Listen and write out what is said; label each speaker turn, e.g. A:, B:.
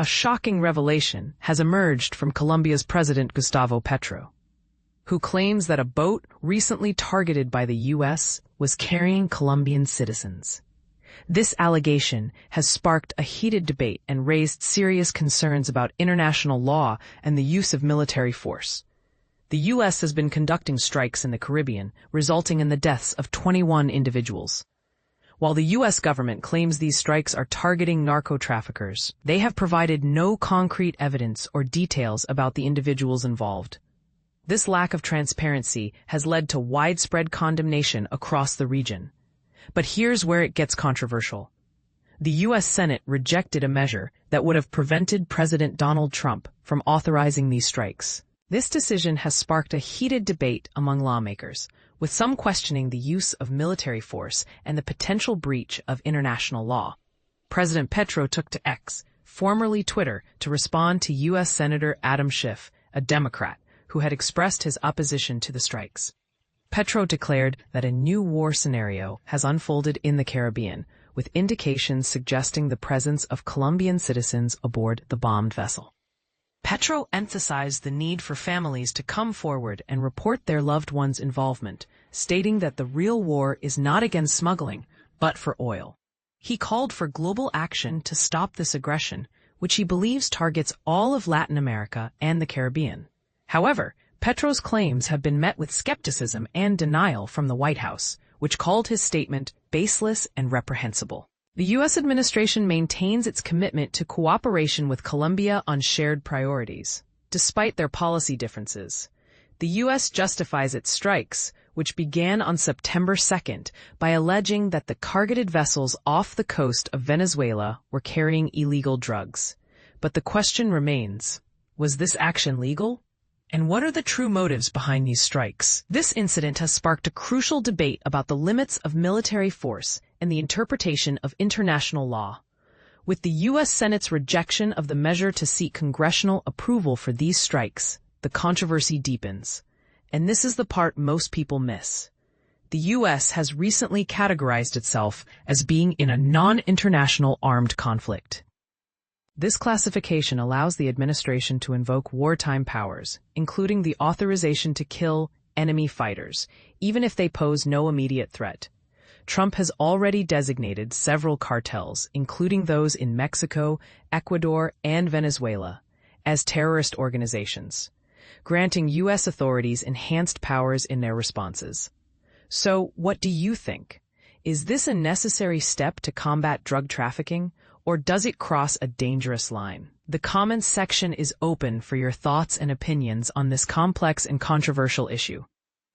A: a shocking revelation has emerged from Colombia's President Gustavo Petro, who claims that a boat recently targeted by the U.S. was carrying Colombian citizens. This allegation has sparked a heated debate and raised serious concerns about international law and the use of military force. The U.S. has been conducting strikes in the Caribbean, resulting in the deaths of 21 individuals. While the U.S. government claims these strikes are targeting narco-traffickers, they have provided no concrete evidence or details about the individuals involved. This lack of transparency has led to widespread condemnation across the region. But here's where it gets controversial. The U.S. Senate rejected a measure that would have prevented President Donald Trump from authorizing these strikes. This decision has sparked a heated debate among lawmakers, with some questioning the use of military force and the potential breach of international law. President Petro took to X, formerly Twitter, to respond to U.S. Senator Adam Schiff, a Democrat, who had expressed his opposition to the strikes. Petro declared that a new war scenario has unfolded in the Caribbean, with indications suggesting the presence of Colombian citizens aboard the bombed vessel. Petro emphasized the need for families to come forward and report their loved ones' involvement, stating that the real war is not against smuggling, but for oil. He called for global action to stop this aggression, which he believes targets all of Latin America and the Caribbean. However, Petro's claims have been met with skepticism and denial from the White House, which called his statement baseless and reprehensible. The U.S. administration maintains its commitment to cooperation with Colombia on shared priorities. Despite their policy differences, the U.S. justifies its strikes, which began on September 2nd, by alleging that the targeted vessels off the coast of Venezuela were carrying illegal drugs. But the question remains, was this action legal? And what are the true motives behind these strikes? This incident has sparked a crucial debate about the limits of military force and the interpretation of international law. With the U.S. Senate's rejection of the measure to seek congressional approval for these strikes, the controversy deepens. And this is the part most people miss. The U.S. has recently categorized itself as being in a non-international armed conflict. This classification allows the administration to invoke wartime powers, including the authorization to kill enemy fighters, even if they pose no immediate threat. Trump has already designated several cartels, including those in Mexico, Ecuador, and Venezuela, as terrorist organizations, granting U.S. authorities enhanced powers in their responses. So, what do you think? Is this a necessary step to combat drug trafficking, or does it cross a dangerous line? The comments section is open for your thoughts and opinions on this complex and controversial issue.